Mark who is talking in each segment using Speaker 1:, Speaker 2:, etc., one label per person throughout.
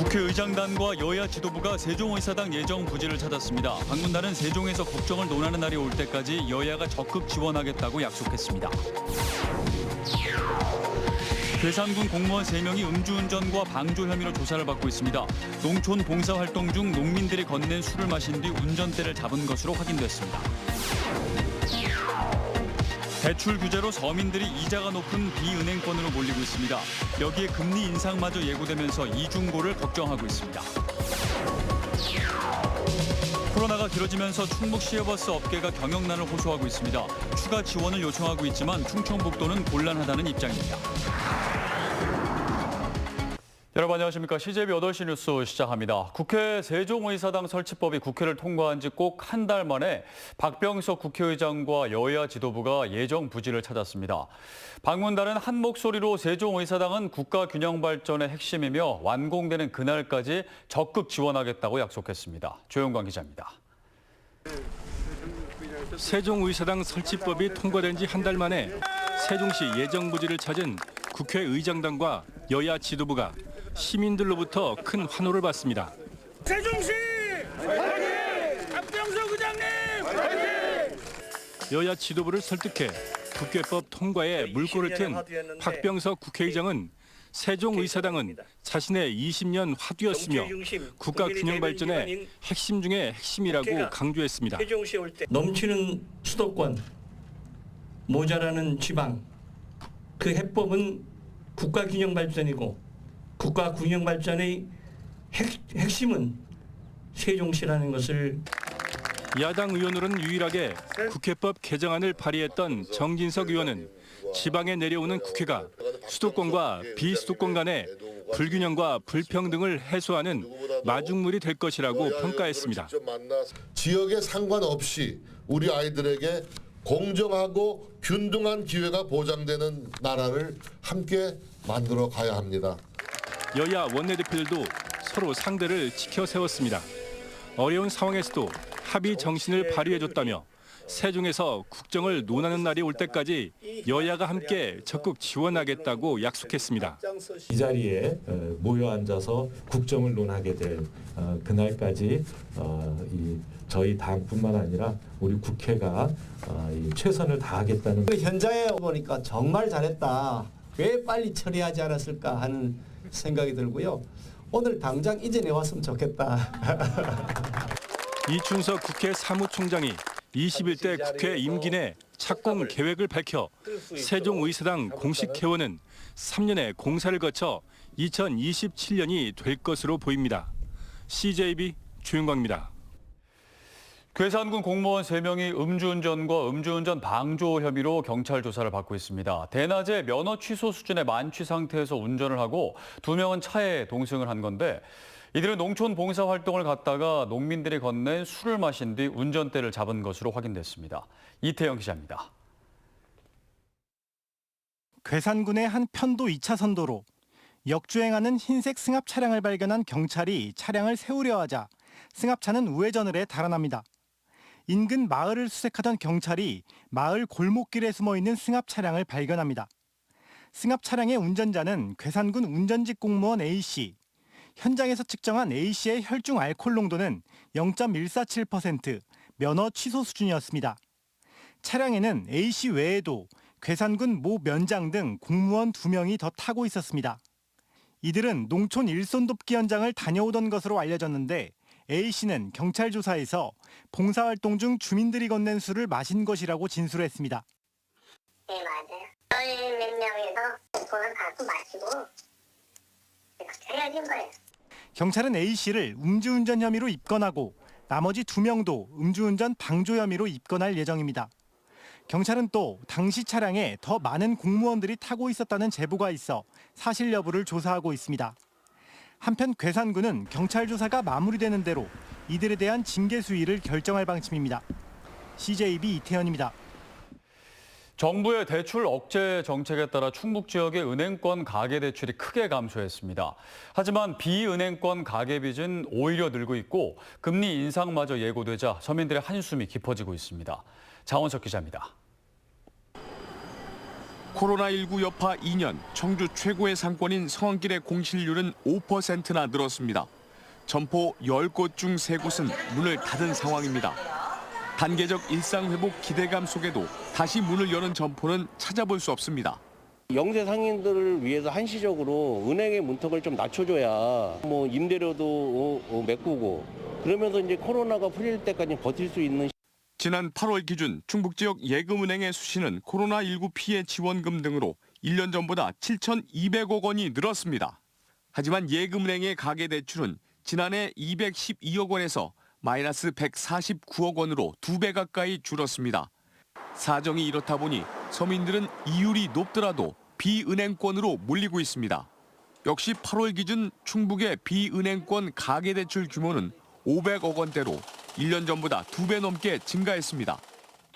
Speaker 1: 국회의장단과 여야 지도부가 세종의사당 예정 부지를 찾았습니다. 방문단은 세종에서 걱정을 논하는 날이 올 때까지 여야가 적극 지원하겠다고 약속했습니다. 괴산군 공무원 3명이 음주운전과 방조 혐의로 조사를 받고 있습니다. 농촌 봉사활동 중 농민들이 건넨 술을 마신 뒤 운전대를 잡은 것으로 확인됐습니다. 대출 규제로 서민들이 이자가 높은 비은행권으로 몰리고 있습니다. 여기에 금리 인상마저 예고되면서 이중고를 걱정하고 있습니다. 코로나가 길어지면서 충북 시외버스 업계가 경영난을 호소하고 있습니다. 추가 지원을 요청하고 있지만 충청북도는 곤란하다는 입장입니다. 여러분 안녕하십니까. CJB 8시 뉴스 시작합니다. 국회 세종의사당 설치법이 국회를 통과한 지 꼭 한 달 만에 박병석 국회의장과 여야 지도부가 예정 부지를 찾았습니다. 방문단은 한 목소리로 세종의사당은 국가균형 발전의 핵심이며 완공되는 그날까지 적극 지원하겠다고 약속했습니다. 조영광 기자입니다.
Speaker 2: 세종의사당 설치법이 통과된 지 한 달 만에 세종시 예정 부지를 찾은 국회의장단과 여야 지도부가 시민들로부터 큰 환호를 받습니다.
Speaker 3: 세종시 화이팅! 박병석 의장님 화이팅!
Speaker 2: 여야 지도부를 설득해 국회법 통과에 물꼬를 튼 박병석 국회의장은 세종의사당은 자신의 20년 화두였으며 국가균형 발전의 핵심 중의 핵심이라고 강조했습니다.
Speaker 4: 넘치는 수도권, 모자라는 지방, 그 해법은 국가균형 발전이고 국가균형 발전의 핵심은 세종시라는 것을.
Speaker 2: 야당 의원으로는 유일하게 국회법 개정안을 발의했던 정진석 의원은 지방에 내려오는 국회가 수도권과 비수도권 간의 불균형과 불평등을 해소하는 마중물이 될 것이라고 평가했습니다.
Speaker 5: 지역에 상관없이 우리 아이들에게 공정하고 균등한 기회가 보장되는 나라를 함께 만들어 가야 합니다.
Speaker 2: 여야 원내대표들도 서로 상대를 지켜 세웠습니다. 어려운 상황에서도 합의 정신을 발휘해줬다며 세종에서 국정을 논하는 날이 올 때까지 여야가 함께 적극 지원하겠다고 약속했습니다.
Speaker 6: 이 자리에 모여 앉아서 국정을 논하게 될 그날까지 저희 당뿐만 아니라 우리 국회가 최선을 다하겠다는.
Speaker 7: 현장에 보니까 정말 잘했다. 왜 빨리 처리하지 않았을까 하는 생각이 들고요. 오늘 당장 이전에 왔으면 좋겠다.
Speaker 2: 이춘석 국회 사무총장이 21대 국회 임기 내 착공 계획을 밝혀 세종의사당 공식 개원은 3년의 공사를 거쳐 2027년이 될 것으로 보입니다. CJB 조영광입니다.
Speaker 1: 괴산군 공무원 3명이 음주운전과 음주운전 방조 혐의로 경찰 조사를 받고 있습니다. 대낮에 면허 취소 수준의 만취 상태에서 운전을 하고 2명은 차에 동승을 한 건데 이들은 농촌 봉사활동을 갔다가 농민들이 건넨 술을 마신 뒤 운전대를 잡은 것으로 확인됐습니다. 이태영 기자입니다.
Speaker 8: 괴산군의 한 편도 2차선 도로. 역주행하는 흰색 승합 차량을 발견한 경찰이 차량을 세우려 하자 승합차는 우회전을 해 달아납니다. 인근 마을을 수색하던 경찰이 마을 골목길에 숨어 있는 승합 차량을 발견합니다. 승합 차량의 운전자는 괴산군 운전직 공무원 A씨. 현장에서 측정한 A씨의 혈중 알코올 농도는 0.147%, 면허 취소 수준이었습니다. 차량에는 A씨 외에도 괴산군 모 면장 등 공무원 2명이 더 타고 있었습니다. 이들은 농촌 일손 돕기 현장을 다녀오던 것으로 알려졌는데 A씨는 경찰 조사에서 봉사활동 중 주민들이 건넨 술을 마신 것이라고 진술했습니다.
Speaker 9: 네, 맞아요. 저희 몇 명이서 돈을 갖고 마시고 그렇게 헤어진 거예요.
Speaker 8: 경찰은 A씨를 음주운전 혐의로 입건하고 나머지 2명도 음주운전 방조 혐의로 입건할 예정입니다. 경찰은 또 당시 차량에 더 많은 공무원들이 타고 있었다는 제보가 있어 사실 여부를 조사하고 있습니다. 한편 괴산군은 경찰 조사가 마무리되는 대로 이들에 대한 징계 수위를 결정할 방침입니다. CJB 이태현입니다.
Speaker 1: 정부의 대출 억제 정책에 따라 충북 지역의 은행권 가계대출이 크게 감소했습니다. 하지만 비은행권 가계빚은 오히려 늘고 있고 금리 인상마저 예고되자 서민들의 한숨이 깊어지고 있습니다. 장원석 기자입니다.
Speaker 10: 코로나19 여파 2년 청주 최고의 상권인 성황길의 공실률은 5%나 늘었습니다. 점포 10곳 중 3곳은 문을 닫은 상황입니다. 단계적 일상 회복 기대감 속에도 다시 문을 여는 점포는 찾아볼 수 없습니다.
Speaker 11: 영세 상인들을 위해서 한시적으로 은행의 문턱을 좀 낮춰줘야 뭐 임대료도 메꾸고 그러면서 이제 코로나가 풀릴 때까지 버틸 수 있는.
Speaker 10: 지난 8월 기준 충북 지역 예금은행의 수신은 코로나19 피해 지원금 등으로 1년 전보다 7,200억 원이 늘었습니다. 하지만 예금은행의 가계대출은 지난해 212억 원에서 마이너스 149억 원으로 2배 가까이 줄었습니다. 사정이 이렇다 보니 서민들은 이율이 높더라도 비은행권으로 몰리고 있습니다. 역시 8월 기준 충북의 비은행권 가계대출 규모는 500억 원대로 1년 전보다 2배 넘게 증가했습니다.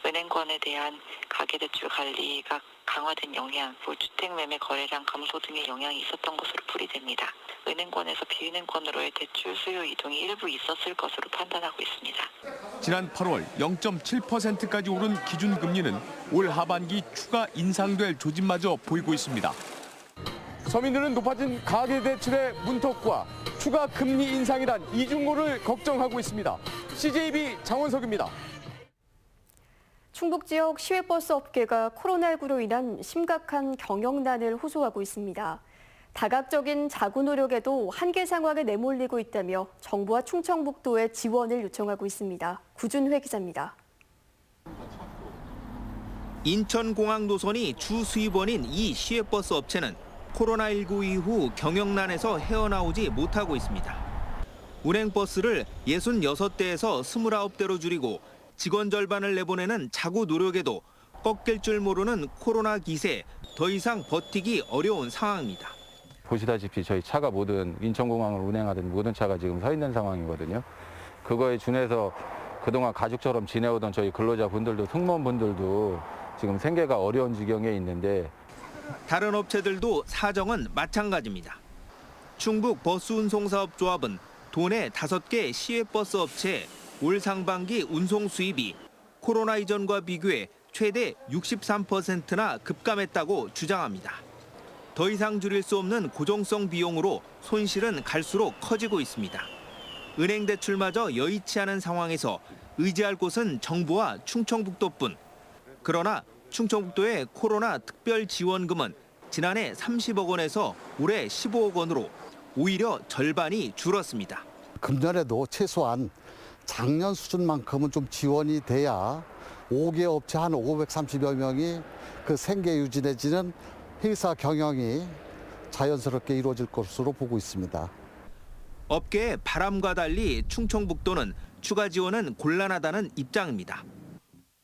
Speaker 12: 은행권에 대한 가계대출 관리가 강화된 영향, 주택 매매 거래량 감소 등의 영향이 있었던 것으로 풀이됩니다. 은행권에서 비은행권으로의 대출 수요 이동이 일부 있었을 것으로 판단하고 있습니다.
Speaker 10: 지난 8월 0.7%까지 오른 기준금리는 올 하반기 추가 인상될 조짐마저 보이고 있습니다.
Speaker 13: 서민들은 높아진 가계대출의 문턱과 추가 금리 인상이란 이중고를 걱정하고 있습니다. CJB 장원석입니다.
Speaker 14: 충북 지역 시외버스 업계가 코로나19로 인한 심각한 경영난을 호소하고 있습니다. 다각적인 자구 노력에도 한계 상황에 내몰리고 있다며 정부와 충청북도에 지원을 요청하고 있습니다. 구준회 기자입니다.
Speaker 15: 인천공항 노선이 주 수입원인 이 시외버스 업체는 코로나19 이후 경영난에서 헤어나오지 못하고 있습니다. 운행버스를 66대에서 29대로 줄이고 직원 절반을 내보내는 자구 노력에도 꺾일 줄 모르는 코로나 기세에 더 이상 버티기 어려운 상황입니다.
Speaker 16: 보시다시피 저희 차가 모든 인천공항을 운행하던 모든 차가 지금 서 있는 상황이거든요. 그거에 준해서 그동안 가족처럼 지내오던 저희 근로자분들도 승무원분들도 지금 생계가 어려운 지경에 있는데
Speaker 15: 다른 업체들도 사정은 마찬가지입니다. 충북 버스운송사업조합은 도내 5개 시외버스 업체에 올 상반기 운송 수입이 코로나 이전과 비교해 최대 63%나 급감했다고 주장합니다. 더 이상 줄일 수 없는 고정성 비용으로 손실은 갈수록 커지고 있습니다. 은행 대출마저 여의치 않은 상황에서 의지할 곳은 정부와 충청북도뿐. 그러나 충청북도의 코로나 특별 지원금은 지난해 30억 원에서 올해 15억 원으로 오히려 절반이 줄었습니다.
Speaker 17: 금년에도 최소한 작년 수준만큼은 좀 지원이 돼야 5개 업체 한 530여 명이 그 생계 유지 내지는 회사 경영이 자연스럽게 이루어질 것으로 보고 있습니다.
Speaker 15: 업계의 바람과 달리 충청북도는 추가 지원은 곤란하다는 입장입니다.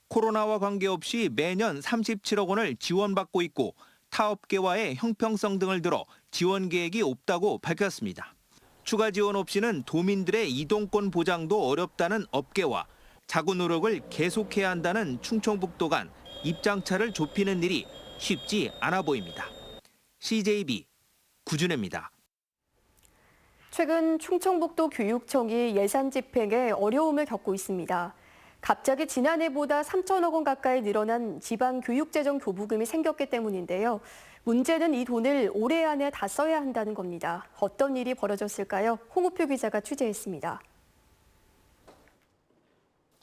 Speaker 15: 코로나와 관계없이 매년 37억 원을 지원받고 있고 타 업계와의 형평성 등을 들어 지원 계획이 없다고 밝혔습니다. 추가 지원 없이는 도민들의 이동권 보장도 어렵다는 업계와 자구 노력을 계속해야 한다는 충청북도 간 입장차를 좁히는 일이 쉽지 않아 보입니다. CJB 구준혜입니다.
Speaker 14: 최근 충청북도 교육청이 예산 집행에 어려움을 겪고 있습니다. 갑자기 지난해보다 3천억 원 가까이 늘어난 지방교육재정 교부금이 생겼기 때문인데요. 문제는 이 돈을 올해 안에 다 써야 한다는 겁니다. 어떤 일이 벌어졌을까요? 홍우표 기자가 취재했습니다.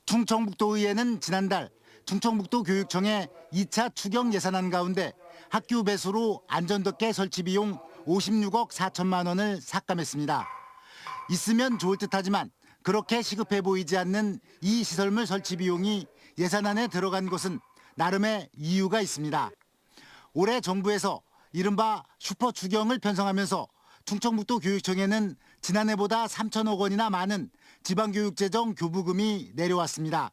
Speaker 8: 충청북도의회는 지난달 충청북도 교육청에 2차 추경 예산안 가운데 학교 배수로 안전덮개 설치 비용 56억 4천만 원을 삭감했습니다. 있으면 좋을 듯하지만 그렇게 시급해 보이지 않는 이 시설물 설치 비용이 예산안에 들어간 것은 나름의 이유가 있습니다. 올해 정부에서 이른바 슈퍼 추경을 편성하면서 충청북도 교육청에는 지난해보다 3천억 원이나 많은 지방교육재정 교부금이 내려왔습니다.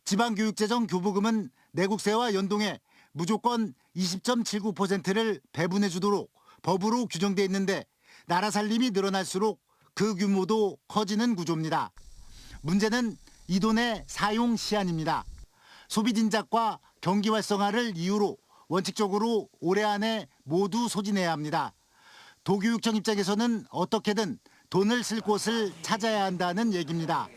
Speaker 8: 지방교육재정 교부금은 내국세와 연동해 무조건 20.79%를 배분해 주도록 법으로 규정돼 있는데 나라 살림이 늘어날수록 그 규모도 커지는 구조입니다. 문제는 이 돈의 사용 시한입니다. 소비 진작과 경기 활성화를 이유로 원칙적으로 올해 안에 모두 소진해야 합니다. 도교육청 입장에서는 어떻게든 돈을 쓸 곳을 찾아야 한다는 얘기입니다.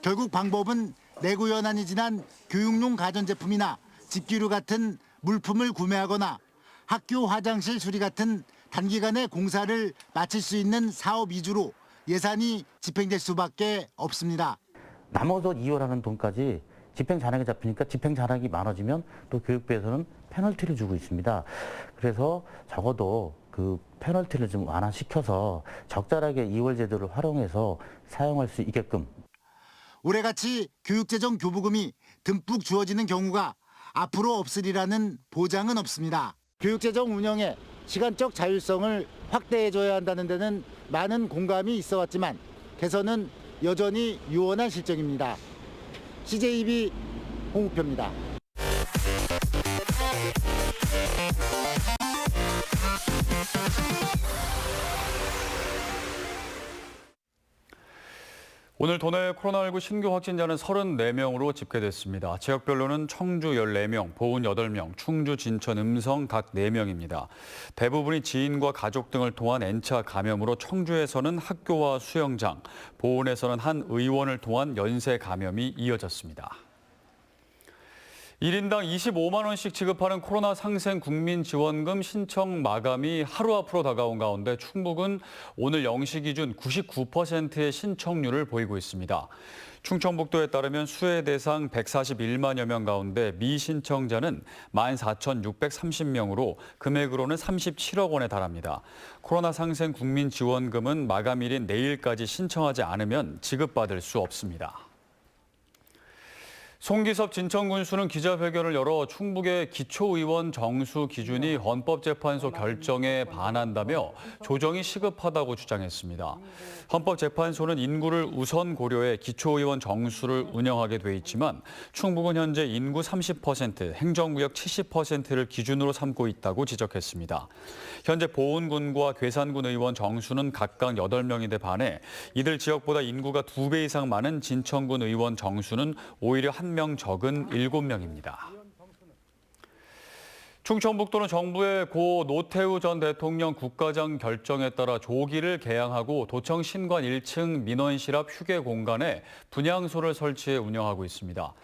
Speaker 8: 결국 방법은 내구 연한이 지난 교육용 가전제품이나 집기류 같은
Speaker 18: 물품을 구매하거나 학교 화장실 수리 같은 단기간에 공사를 마칠 수 있는 사업 위주로 예산이 집행될 수밖에 없습니다.
Speaker 19: 남아서 이월하는 돈까지 집행 잔액이 잡히니까 집행 잔액이 많아지면 또 교육부에서는 페널티를 주고 있습니다. 그래서 적어도 그 페널티를 좀 완화시켜서 적절하게 이월 제도를 활용해서 사용할 수 있게끔.
Speaker 18: 올해같이 교육재정 교부금이 듬뿍 주어지는 경우가 앞으로 없으리라는 보장은 없습니다. 교육재정 운영에 시간적 자율성을 확대해줘야 한다는 데는 많은 공감이 있어 왔지만 개선은 여전히 유언한 실정입니다. CJB 홍우표입니다.
Speaker 1: 오늘 도내 코로나19 신규 확진자는 34명으로 집계됐습니다. 지역별로는 청주 14명, 보은 8명, 충주, 진천, 음성 각 4명입니다. 대부분이 지인과 가족 등을 통한 N차 감염으로 청주에서는 학교와 수영장, 보은에서는 한 의원을 통한 연쇄 감염이 이어졌습니다. 1인당 25만 원씩 지급하는 코로나 상생 국민지원금 신청 마감이 하루 앞으로 다가온 가운데 충북은 오늘 0시 기준 99%의 신청률을 보이고 있습니다. 충청북도에 따르면 수혜 대상 141만여 명 가운데 미신청자는 14,630명으로 금액으로는 37억 원에 달합니다. 코로나 상생 국민지원금은 마감일인 내일까지 신청하지 않으면 지급받을 수 없습니다. 송기섭 진천군수는 기자회견을 열어 충북의 기초의원 정수 기준이 헌법재판소 결정에 반한다며 조정이 시급하다고 주장했습니다. 헌법재판소는 인구를 우선 고려해 기초의원 정수를 운영하게 돼 있지만 충북은 현재 인구 30%, 행정구역 70%를 기준으로 삼고 있다고 지적했습니다. 현재 보은군과 괴산군 의원 정수는 각각 8명인데 반해 이들 지역보다 인구가 2배 이상 많은 진천군 의원 정수는 오히려 1명 적은 7명입니다. 충청북도는 정부의 고 노태우 전 대통령 국가장 결정에 따라 조기를 개항하고 도청 신관 1층 민원실 앞 휴게 공간에 분향소를 설치해 운영하고 있습니다.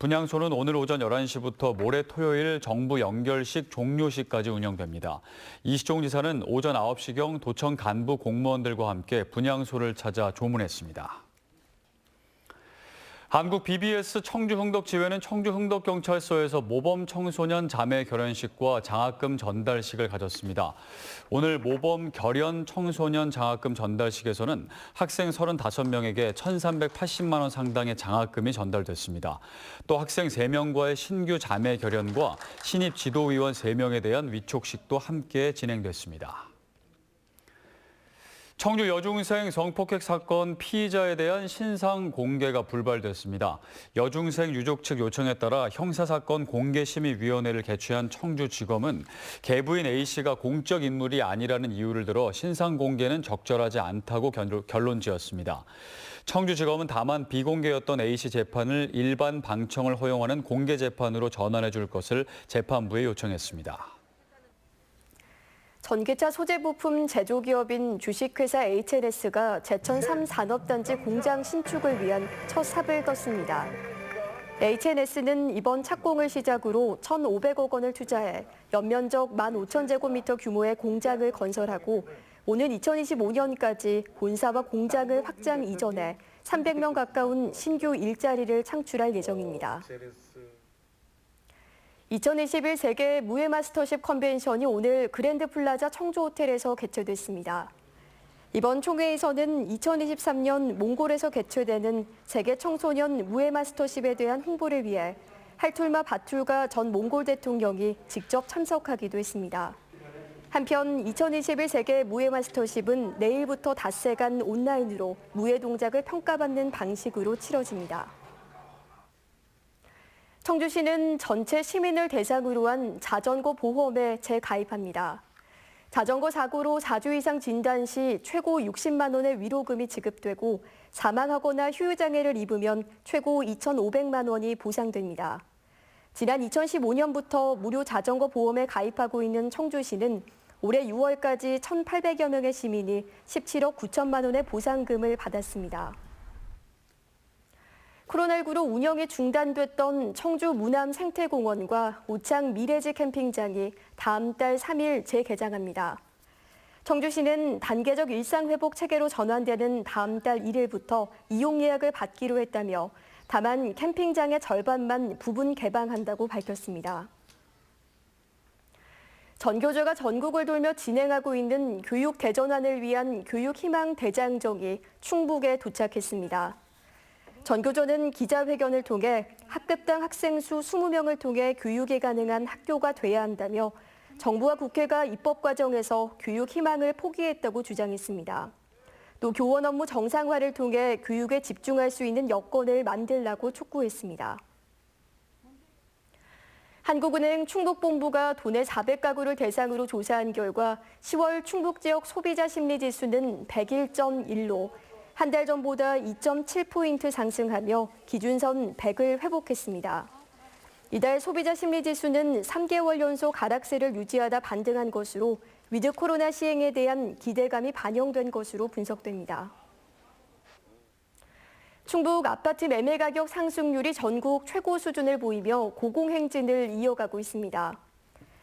Speaker 1: 분향소는 오늘 오전 11시부터 모레 토요일 정부 연결식 종료시까지 운영됩니다. 이시종 지사는 오전 9시경 도청 간부 공무원들과 함께 분향소를 찾아 조문했습니다. 한국 BBS 청주흥덕지회는 청주흥덕경찰서에서 모범 청소년 자매 결연식과 장학금 전달식을 가졌습니다. 오늘 모범 결연 청소년 장학금 전달식에서는 학생 35명에게 1,380만 원 상당의 장학금이 전달됐습니다. 또 학생 3명과의 신규 자매 결연과 신입 지도위원 3명에 대한 위촉식도 함께 진행됐습니다. 청주 여중생 성폭행 사건 피의자에 대한 신상 공개가 불발됐습니다. 여중생 유족 측 요청에 따라 형사사건 공개심의위원회를 개최한 청주지검은 계부인 A씨가 공적 인물이 아니라는 이유를 들어 신상 공개는 적절하지 않다고 결론지었습니다. 청주지검은 다만 비공개였던 A씨 재판을 일반 방청을 허용하는 공개 재판으로 전환해 줄 것을 재판부에 요청했습니다.
Speaker 14: 전기차 소재 부품 제조기업인 주식회사 HNS가 제천 3산업단지 공장 신축을 위한 첫 삽을 떴습니다. HNS는 이번 착공을 시작으로 1,500억 원을 투자해 연면적 15,000제곱미터 규모의 공장을 건설하고 오는 2025년까지 본사와 공장을 확장 이전해 300명 가까운 신규 일자리를 창출할 예정입니다. 2021 세계 무예 마스터십 컨벤션이 오늘 그랜드 플라자 청주 호텔에서 개최됐습니다. 이번 총회에서는 2023년 몽골에서 개최되는 세계 청소년 무예 마스터십에 대한 홍보를 위해 할툴마 바툴가 전 몽골 대통령이 직접 참석하기도 했습니다. 한편 2021 세계 무예 마스터십은 내일부터 닷새간 온라인으로 무예 동작을 평가받는 방식으로 치러집니다. 청주시는 전체 시민을 대상으로 한 자전거 보험에 재가입합니다. 자전거 사고로 4주 이상 진단 시 최고 60만 원의 위로금이 지급되고 사망하거나 휴유장애를 입으면 최고 2,500만 원이 보상됩니다. 지난 2015년부터 무료 자전거 보험에 가입하고 있는 청주시는 올해 6월까지 1,800여 명의 시민이 17억 9천만 원의 보상금을 받았습니다. 코로나19로 운영이 중단됐던 청주 무남 생태공원과 오창 미래지 캠핑장이 다음 달 3일 재개장합니다. 청주시는 단계적 일상회복 체계로 전환되는 다음 달 1일부터 이용 예약을 받기로 했다며 다만 캠핑장의 절반만 부분 개방한다고 밝혔습니다. 전교조가 전국을 돌며 진행하고 있는 교육 대전환을 위한 교육희망 대장정이 충북에 도착했습니다. 전교조는 기자회견을 통해 학급당 학생 수 20명을 통해 교육이 가능한 학교가 돼야 한다며 정부와 국회가 입법 과정에서 교육 희망을 포기했다고 주장했습니다. 또 교원 업무 정상화를 통해 교육에 집중할 수 있는 여건을 만들라고 촉구했습니다. 한국은행 충북본부가 도내 400가구를 대상으로 조사한 결과 10월 충북 지역 소비자 심리지수는 101.1로 한 달 전보다 2.7포인트 상승하며 기준선 100을 회복했습니다. 이달 소비자 심리지수는 3개월 연속 하락세를 유지하다 반등한 것으로 위드 코로나 시행에 대한 기대감이 반영된 것으로 분석됩니다. 충북 아파트 매매 가격 상승률이 전국 최고 수준을 보이며 고공행진을 이어가고 있습니다.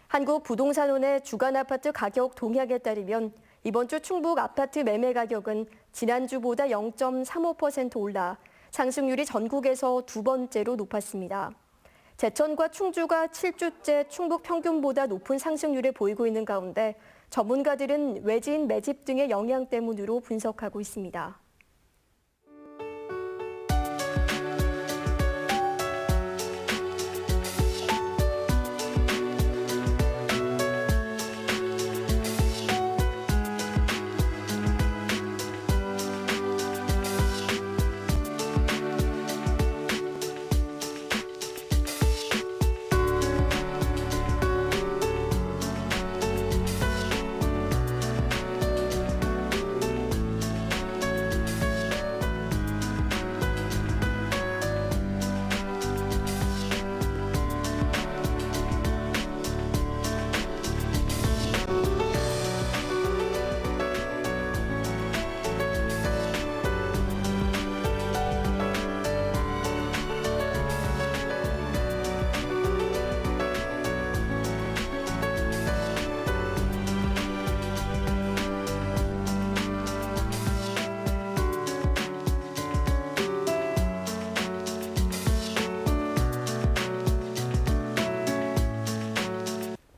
Speaker 14: 한국부동산원의 주간 아파트 가격 동향에 따르면 이번 주 충북 아파트 매매 가격은 지난주보다 0.35% 올라 상승률이 전국에서 두 번째로 높았습니다. 제천과 충주가 7주째 충북 평균보다 높은 상승률을 보이고 있는 가운데 전문가들은 외지인 매집 등의 영향 때문으로 분석하고 있습니다.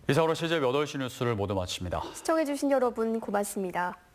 Speaker 1: 이상으로 CJB 8시 뉴스를 모두 마칩니다.
Speaker 14: 시청해주신 여러분 고맙습니다.